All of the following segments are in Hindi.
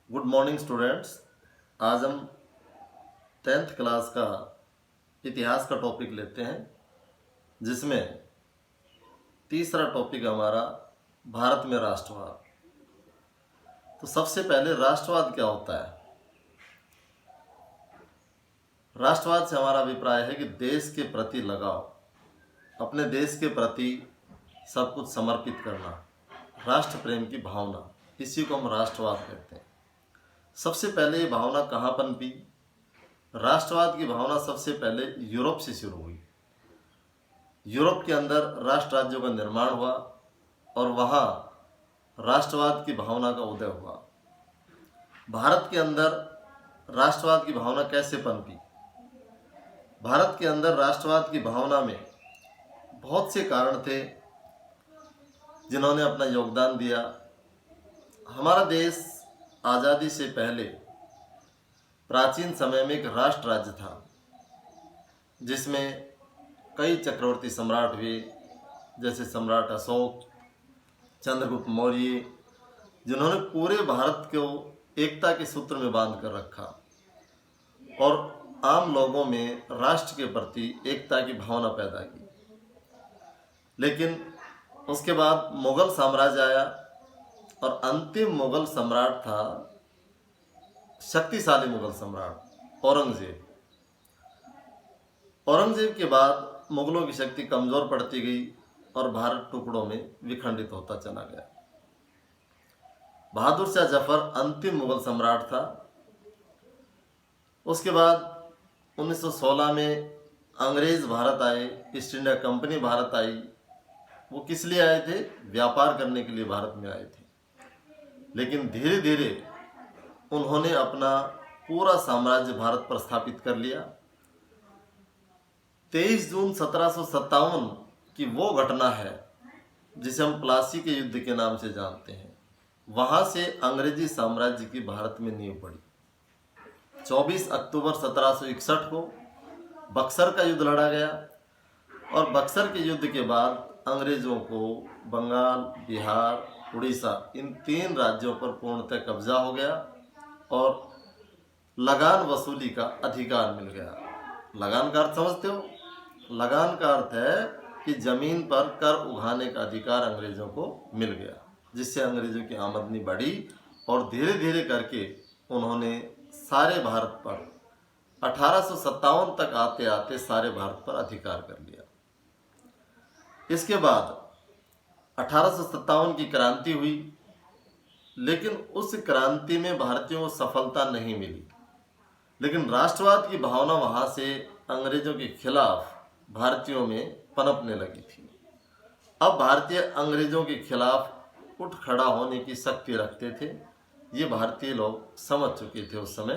Good morning students. आज हम 10th क्लास का इतिहास का टॉपिक लेते हैं, जिसमें तीसरा टॉपिक हमारा भारत में राष्ट्रवाद। तो सबसे पहले राष्ट्रवाद क्या होता है? राष्ट्रवाद से हमारा अभिप्राय है कि देश के प्रति लगाव, अपने देश के प्रति सब कुछ समर्पित करना, राष्ट्र प्रेम की भावना, इसी को हम राष्ट्रवाद कहते हैं। सबसे पहले ये भावना कहाँ पनपी? राष्ट्रवाद की भावना सबसे पहले यूरोप से शुरू हुई। यूरोप के अंदर राष्ट्र राज्यों का निर्माण हुआ और वहाँ राष्ट्रवाद की भावना का उदय हुआ। भारत के अंदर राष्ट्रवाद की भावना कैसे पनपी? भारत के अंदर राष्ट्रवाद की भावना में बहुत से कारण थे जिन्होंने अपना योगदान दिया। हमारा देश आज़ादी से पहले प्राचीन समय में एक राष्ट्र राज्य था, जिसमें कई चक्रवर्ती सम्राट हुए, जैसे सम्राट अशोक, चंद्रगुप्त मौर्य, जिन्होंने पूरे भारत को एकता के सूत्र में बांध कर रखा और आम लोगों में राष्ट्र के प्रति एकता की भावना पैदा की। लेकिन उसके बाद मुगल साम्राज्य आया और अंतिम मुगल सम्राट था शक्तिशाली मुगल सम्राट औरंगजेब। औरंगजेब के बाद मुगलों की शक्ति कमजोर पड़ती गई और भारत टुकड़ों में विखंडित होता चला गया। बहादुर शाह जफर अंतिम मुगल सम्राट था। उसके बाद 1916 में अंग्रेज भारत आए, ईस्ट इंडिया कंपनी भारत आई। वो किस लिए आए थे? व्यापार करने के लिए भारत में आए थे। लेकिन धीरे धीरे उन्होंने अपना पूरा साम्राज्य भारत पर स्थापित कर लिया। 23 जून 1757 की वो घटना है जिसे हम प्लासी के युद्ध के नाम से जानते हैं। वहां से अंग्रेजी साम्राज्य की भारत में नींव पड़ी। 24 अक्टूबर 1761 को बक्सर का युद्ध लड़ा गया और बक्सर के युद्ध के बाद अंग्रेजों को बंगाल, बिहार, उड़ीसा, इन 3 राज्यों पर पूर्णतः कब्जा हो गया और लगान वसूली का अधिकार मिल गया। लगान का अर्थ समझते हो? लगान का अर्थ है कि जमीन पर कर उगाने का अधिकार अंग्रेजों को मिल गया, जिससे अंग्रेजों की आमदनी बढ़ी और धीरे धीरे करके उन्होंने सारे भारत पर 1857 तक आते आते सारे भारत पर अधिकार कर लिया। इसके बाद 1857 की क्रांति हुई, लेकिन उस क्रांति में भारतीयों को सफलता नहीं मिली। लेकिन राष्ट्रवाद की भावना वहां से अंग्रेजों के खिलाफ भारतीयों में पनपने लगी थी। अब भारतीय अंग्रेजों के खिलाफ उठ खड़ा होने की शक्ति रखते थे। ये भारतीय लोग समझ चुके थे उस समय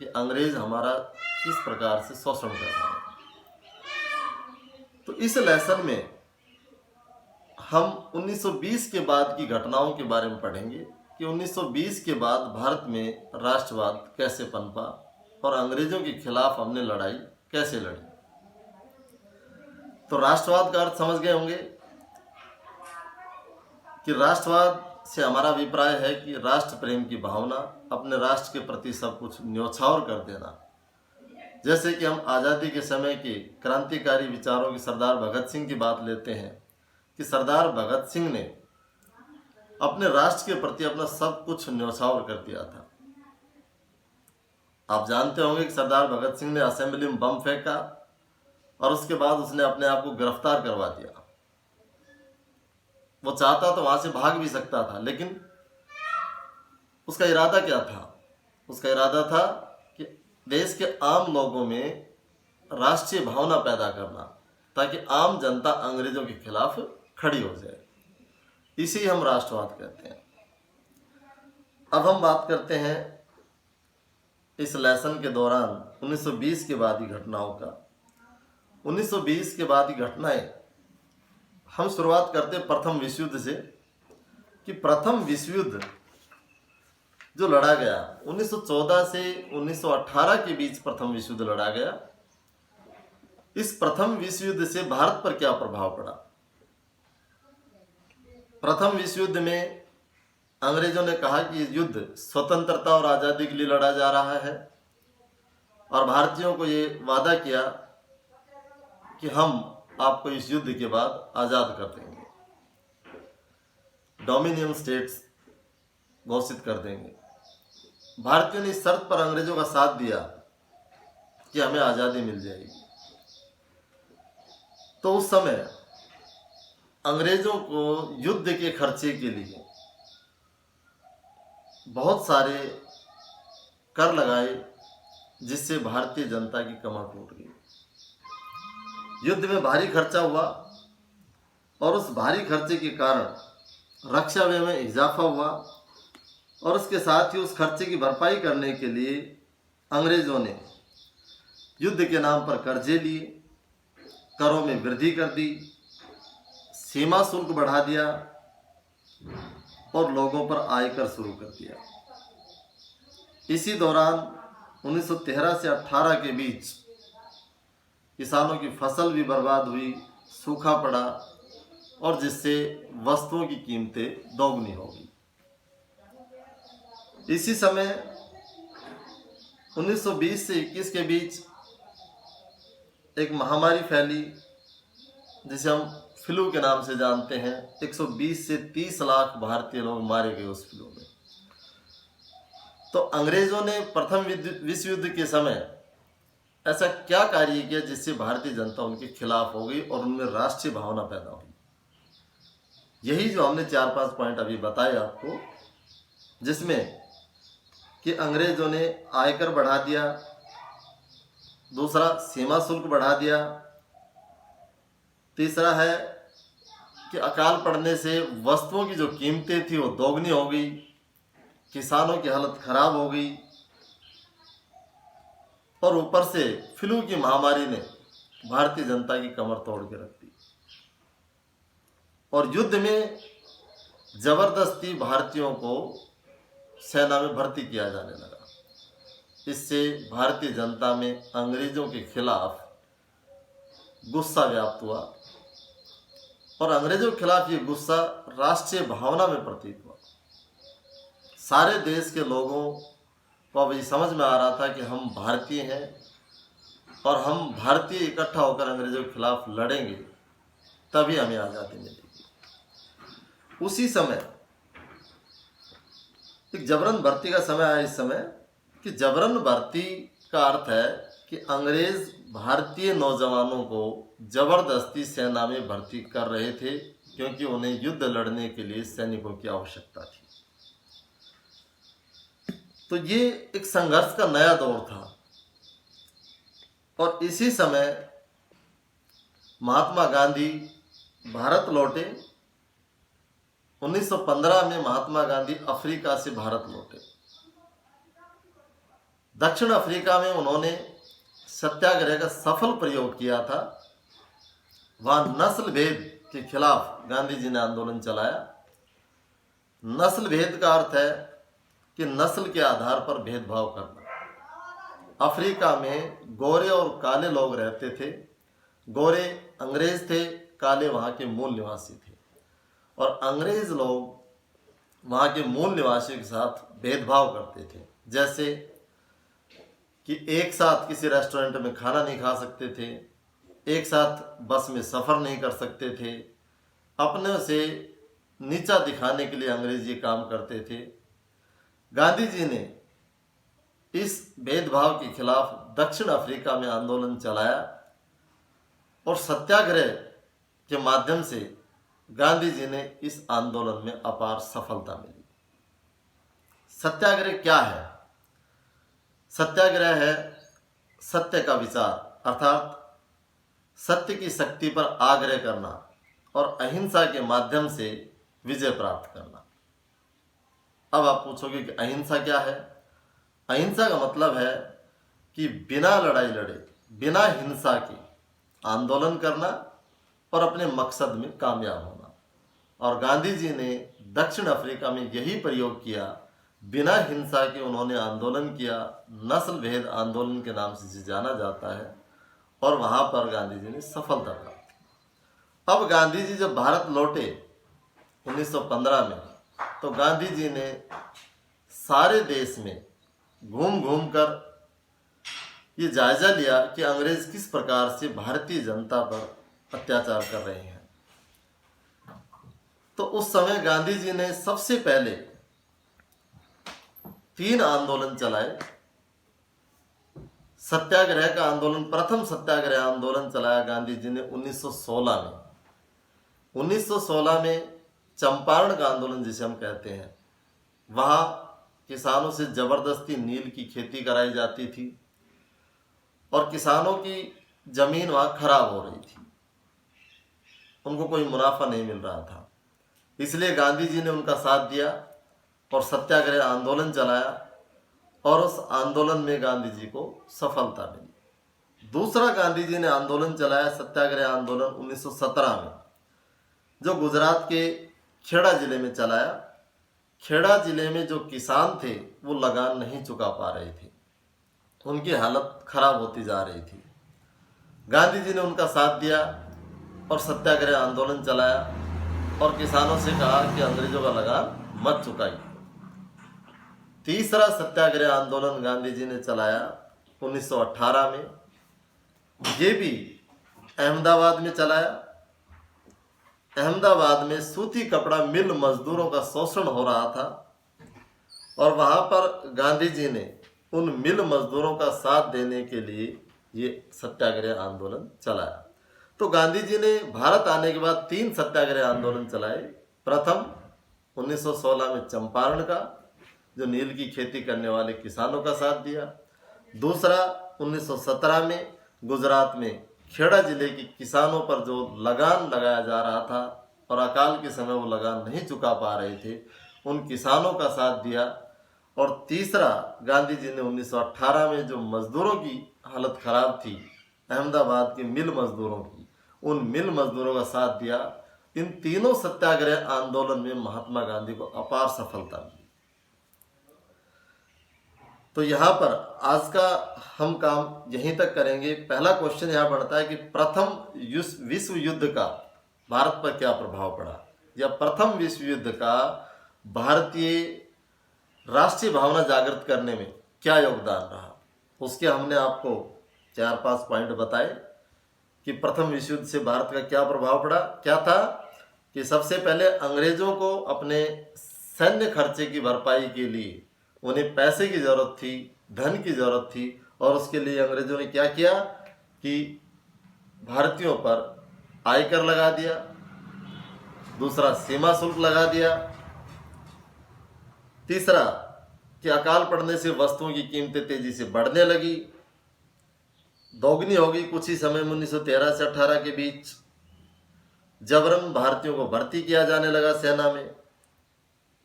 कि अंग्रेज हमारा किस प्रकार से शोषण कर रहे हैं। तो इस लेसन में हम 1920 के बाद की घटनाओं के बारे में पढ़ेंगे कि 1920 के बाद भारत में राष्ट्रवाद कैसे पनपा और अंग्रेजों के खिलाफ हमने लड़ाई कैसे लड़ी। तो राष्ट्रवाद का अर्थ समझ गए होंगे कि राष्ट्रवाद से हमारा अभिप्राय है कि राष्ट्र प्रेम की भावना, अपने राष्ट्र के प्रति सब कुछ न्योछावर कर देना। जैसे कि हम आज़ादी के समय के क्रांतिकारी विचारों की सरदार भगत सिंह की बात लेते हैं कि सरदार भगत सिंह ने अपने राष्ट्र के प्रति अपना सब कुछ न्योछावर कर दिया था। आप जानते होंगे कि सरदार भगत सिंह ने असेंबली में बम फेंका और उसके बाद उसने अपने आप को गिरफ्तार करवा दिया। वो चाहता तो वहां से भाग भी सकता था, लेकिन उसका इरादा क्या था? उसका इरादा था कि देश के आम लोगों में राष्ट्रीय भावना पैदा करना, ताकि आम जनता अंग्रेजों के खिलाफ खड़ी हो जाए। इसी हम राष्ट्रवाद कहते हैं। अब हम बात करते हैं इस लेसन के दौरान 1920 के बाद की घटनाओं का। 1920 के बाद की घटनाएं, हम शुरुआत करते हैं प्रथम विश्व युद्ध से कि प्रथम विश्व युद्ध जो लड़ा गया 1914 से 1918 के बीच प्रथम विश्व युद्ध लड़ा गया। इस प्रथम विश्व युद्ध से भारत पर क्या प्रभाव पड़ा? प्रथम विश्व युद्ध में अंग्रेजों ने कहा कि युद्ध स्वतंत्रता और आज़ादी के लिए लड़ा जा रहा है और भारतीयों को ये वादा किया कि हम आपको इस युद्ध के बाद आज़ाद कर देंगे, डोमिनियन स्टेट्स घोषित कर देंगे। भारतीयों ने इस शर्त पर अंग्रेजों का साथ दिया कि हमें आज़ादी मिल जाएगी। तो उस समय अंग्रेजों को युद्ध के खर्चे के लिए बहुत सारे कर लगाए, जिससे भारतीय जनता की कमर टूट गई। युद्ध में भारी खर्चा हुआ और उस भारी खर्चे के कारण रक्षा व्यय में इजाफा हुआ और उसके साथ ही उस खर्चे की भरपाई करने के लिए अंग्रेजों ने युद्ध के नाम पर कर्जे लिए, करों में वृद्धि कर दी, सीमा शुल्क बढ़ा दिया और लोगों पर आयकर शुरू कर दिया। इसी दौरान 1913 से 18 के बीच किसानों की फसल भी बर्बाद हुई, सूखा पड़ा और जिससे वस्तुओं की कीमतें दोगुनी हो गई। इसी समय 1920 से 21 के बीच एक महामारी फैली जिसे हम फ्लू के नाम से जानते हैं। 120 से 30 लाख भारतीय लोग मारे गए उस फ्लू में। तो अंग्रेजों ने प्रथम विश्व युद्ध के समय ऐसा क्या कार्य किया जिससे भारतीय जनता उनके खिलाफ हो गई और उनमें राष्ट्रीय भावना पैदा हुई? यही जो हमने 4-5 पॉइंट अभी बताए आपको, जिसमें कि अंग्रेजों ने आयकर बढ़ा दिया, दूसरा सीमा शुल्क बढ़ा दिया, तीसरा है कि अकाल पड़ने से वस्तुओं की जो कीमतें थी वो दोगुनी हो गई, किसानों की हालत खराब हो गई और ऊपर से फ्लू की महामारी ने भारतीय जनता की कमर तोड़ के रख दी और युद्ध में जबरदस्ती भारतीयों को सेना में भर्ती किया जाने लगा। इससे भारतीय जनता में अंग्रेजों के खिलाफ गुस्सा व्याप्त हुआ और अंग्रेजों के खिलाफ ये गुस्सा राष्ट्रीय भावना में प्रतीत हुआ। सारे देश के लोगों को अब ये समझ में आ रहा था कि हम भारतीय हैं और हम भारतीय इकट्ठा होकर अंग्रेजों के खिलाफ लड़ेंगे, तभी हमें आज़ादी मिलेगी। उसी समय एक जबरन भर्ती का समय आया। इस समय कि जबरन भर्ती का अर्थ है कि अंग्रेज भारतीय नौजवानों को जबरदस्ती सेना में भर्ती कर रहे थे क्योंकि उन्हें युद्ध लड़ने के लिए सैनिकों की आवश्यकता थी। तो ये एक संघर्ष का नया दौर था और इसी समय महात्मा गांधी भारत लौटे। 1915 में महात्मा गांधी अफ्रीका से भारत लौटे। दक्षिण अफ्रीका में उन्होंने सत्याग्रह का सफल प्रयोग किया था। वहां नस्ल भेद के खिलाफ गांधी जी ने आंदोलन चलाया। नस्ल भेद का अर्थ है कि नस्ल के आधार पर भेदभाव करना। अफ्रीका में गोरे और काले लोग रहते थे। गोरे अंग्रेज थे, काले वहां के मूल निवासी थे और अंग्रेज लोग वहां के मूल निवासियों के साथ भेदभाव करते थे। जैसे कि एक साथ किसी रेस्टोरेंट में खाना नहीं खा सकते थे, एक साथ बस में सफ़र नहीं कर सकते थे। अपने से नीचा दिखाने के लिए अंग्रेज ये काम करते थे। गांधी जी ने इस भेदभाव के खिलाफ दक्षिण अफ्रीका में आंदोलन चलाया और सत्याग्रह के माध्यम से गांधी जी ने इस आंदोलन में अपार सफलता मिली। सत्याग्रह क्या है? सत्याग्रह है सत्य का विचार, अर्थात सत्य की शक्ति पर आग्रह करना और अहिंसा के माध्यम से विजय प्राप्त करना। अब आप पूछोगे कि अहिंसा क्या है? अहिंसा का मतलब है कि बिना लड़ाई लड़े, बिना हिंसा के आंदोलन करना और अपने मकसद में कामयाब होना। और गांधी जी ने दक्षिण अफ्रीका में यही प्रयोग किया। बिना हिंसा के उन्होंने आंदोलन किया। नस्ल भेद आंदोलन के नाम से जाना जाता है और वहाँ पर गांधी जी ने सफलता प्राप्त की। अब गांधी जी जब भारत लौटे 1915 में, तो गांधी जी ने सारे देश में घूम घूम कर ये जायजा लिया कि अंग्रेज किस प्रकार से भारतीय जनता पर अत्याचार कर रहे हैं। तो उस समय गांधी जी ने सबसे पहले 3 आंदोलन चलाए। सत्याग्रह का आंदोलन, प्रथम सत्याग्रह आंदोलन चलाया गांधी जी ने 1916 में। 1916 में चंपारण का आंदोलन जिसे हम कहते हैं, वहाँ किसानों से जबरदस्ती नील की खेती कराई जाती थी और किसानों की जमीन वहाँ खराब हो रही थी, उनको कोई मुनाफा नहीं मिल रहा था। इसलिए गांधी जी ने उनका साथ दिया और सत्याग्रह आंदोलन चलाया और उस आंदोलन में गांधी जी को सफलता मिली। दूसरा गांधी जी ने आंदोलन चलाया, सत्याग्रह आंदोलन 1917 में, जो गुजरात के खेड़ा जिले में चलाया। खेड़ा जिले में जो किसान थे वो लगान नहीं चुका पा रहे थे, उनकी हालत खराब होती जा रही थी। गांधी जी ने उनका साथ दिया और सत्याग्रह आंदोलन चलाया और किसानों से कहा कि अंग्रेजों का लगान मत चुकाइए। तीसरा सत्याग्रह आंदोलन गांधी जी ने चलाया 1918 में, ये भी अहमदाबाद में चलाया। अहमदाबाद में सूती कपड़ा मिल मजदूरों का शोषण हो रहा था और वहाँ पर गांधी जी ने उन मिल मजदूरों का साथ देने के लिए ये सत्याग्रह आंदोलन चलाया। तो गांधी जी ने भारत आने के बाद 3 सत्याग्रह आंदोलन चलाए। प्रथम 1916 में चंपारण का, जो नील की खेती करने वाले किसानों का साथ दिया। दूसरा 1917 में गुजरात में खेड़ा जिले के किसानों पर जो लगान लगाया जा रहा था और अकाल के समय वो लगान नहीं चुका पा रहे थे, उन किसानों का साथ दिया। और तीसरा गांधी जी ने 1918 में जो मजदूरों की हालत खराब थी, अहमदाबाद के मिल मजदूरों की, उन मिल मजदूरों का साथ दिया। इन तीनों सत्याग्रह आंदोलन में महात्मा गांधी को अपार सफलता मिली। तो यहाँ पर आज का हम काम यहीं तक करेंगे। पहला क्वेश्चन यहाँ बनता है कि प्रथम विश्व युद्ध का भारत पर क्या प्रभाव पड़ा, या प्रथम विश्व युद्ध का भारतीय राष्ट्रीय भावना जागृत करने में क्या योगदान रहा। उसके हमने आपको 4-5 पॉइंट बताए कि प्रथम विश्व युद्ध से भारत का क्या प्रभाव पड़ा। क्या था कि सबसे पहले अंग्रेजों को अपने सैन्य खर्चे की भरपाई के लिए उन्हें पैसे की ज़रूरत थी, धन की ज़रूरत थी, और उसके लिए अंग्रेजों ने क्या किया कि भारतीयों पर आयकर लगा दिया, दूसरा सीमा शुल्क लगा दिया, तीसरा कि अकाल पड़ने से वस्तुओं की कीमतें तेजी से बढ़ने लगी, दोगुनी हो गई कुछ ही समय में 1913 से 18 के बीच। जबरन भारतीयों को भर्ती किया जाने लगा सेना में,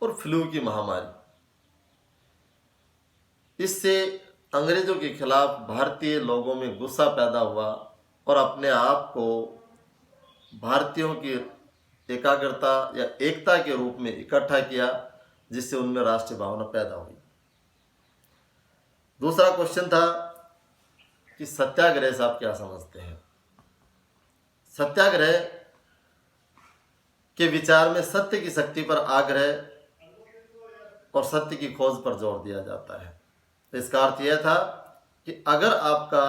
और फ्लू की महामारी। इससे अंग्रेजों के खिलाफ भारतीय लोगों में गुस्सा पैदा हुआ और अपने आप को भारतीयों की एकाग्रता या एकता के रूप में इकट्ठा किया, जिससे उनमें राष्ट्रीय भावना पैदा हुई। दूसरा क्वेश्चन था कि सत्याग्रह से आप क्या समझते हैं। सत्याग्रह के विचार में सत्य की शक्ति पर आग्रह और सत्य की खोज पर जोर दिया जाता है। इसका अर्थ यह था कि अगर आपका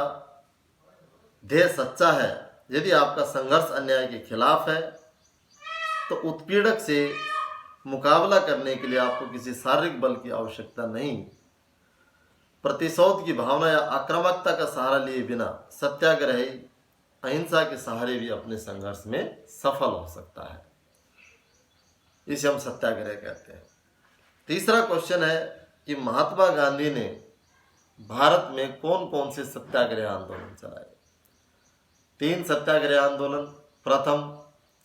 ध्येय सच्चा है, यदि आपका संघर्ष अन्याय के खिलाफ है, तो उत्पीड़क से मुकाबला करने के लिए आपको किसी शारीरिक बल की आवश्यकता नहीं, प्रतिशोध की भावना या आक्रामकता का सहारा लिए बिना सत्याग्रही अहिंसा के सहारे भी अपने संघर्ष में सफल हो सकता है। इसे हम सत्याग्रह कहते हैं। तीसरा क्वेश्चन है कि महात्मा गांधी ने भारत में कौन कौन से सत्याग्रह आंदोलन चलाए। 3 सत्याग्रह आंदोलन। प्रथम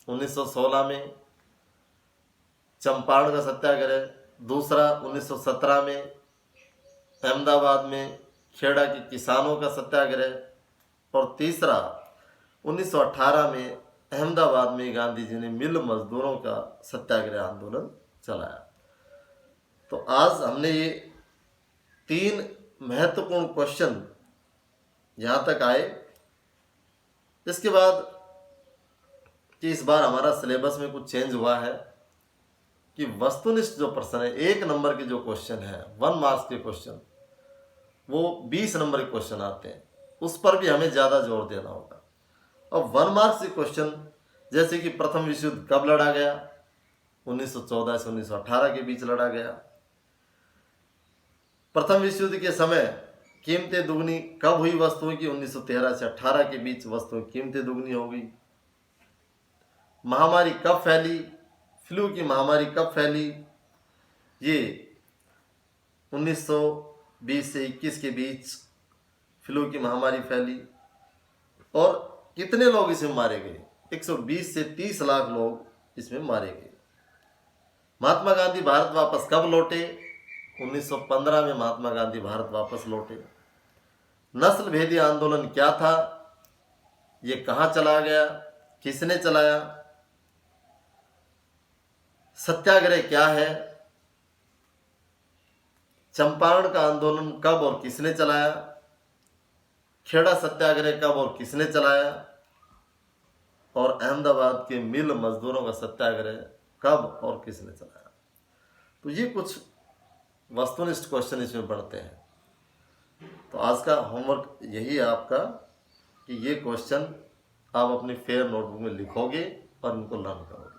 1916 में चंपारण का सत्याग्रह, दूसरा 1917 में अहमदाबाद में खेड़ा के किसानों का सत्याग्रह, और तीसरा 1918 में अहमदाबाद में गांधी जी ने मिल मजदूरों का सत्याग्रह आंदोलन चलाया। तो आज हमने ये 3 महत्वपूर्ण क्वेश्चन यहाँ तक आए। इसके बाद कि इस बार हमारा सिलेबस में कुछ चेंज हुआ है कि वस्तुनिष्ठ जो प्रश्न है, 1 नंबर के जो क्वेश्चन है, 1 मार्क्स के क्वेश्चन, वो 20 नंबर के क्वेश्चन आते हैं, उस पर भी हमें ज़्यादा जोर देना होगा। अब 1 मार्क्स के क्वेश्चन जैसे कि प्रथम विश्व युद्ध कब लड़ा गया, 1914 से 1918 के बीच लड़ा गया। प्रथम विश्व युद्ध के समय कीमतें दुगनी कब हुई वस्तुओं की, 1913 से 18 के बीच वस्तुओं की कीमतें दुगनी हो गई। महामारी कब फैली, फ्लू की महामारी कब फैली, ये 1920 से 21 के बीच फ्लू की महामारी फैली। और कितने लोग इसमें मारे गए, 120 से 30 लाख लोग इसमें मारे गए। महात्मा गांधी भारत वापस कब लौटे, 1915 में महात्मा गांधी भारत वापस लौटे। नस्ल भेदी आंदोलन क्या था, ये कहाँ चला गया, किसने चलाया। सत्याग्रह क्या है, चंपारण का आंदोलन कब और किसने चलाया, खेड़ा सत्याग्रह कब और किसने चलाया, और अहमदाबाद के मिल मजदूरों का सत्याग्रह कब और किसने चलाया। तो ये कुछ वस्तुनिष्ठ क्वेश्चन इसमें पढ़ते हैं। तो आज का होमवर्क यही है आपका कि ये क्वेश्चन आप अपनी फेयर नोटबुक में लिखोगे और इनको लर्न करोगे।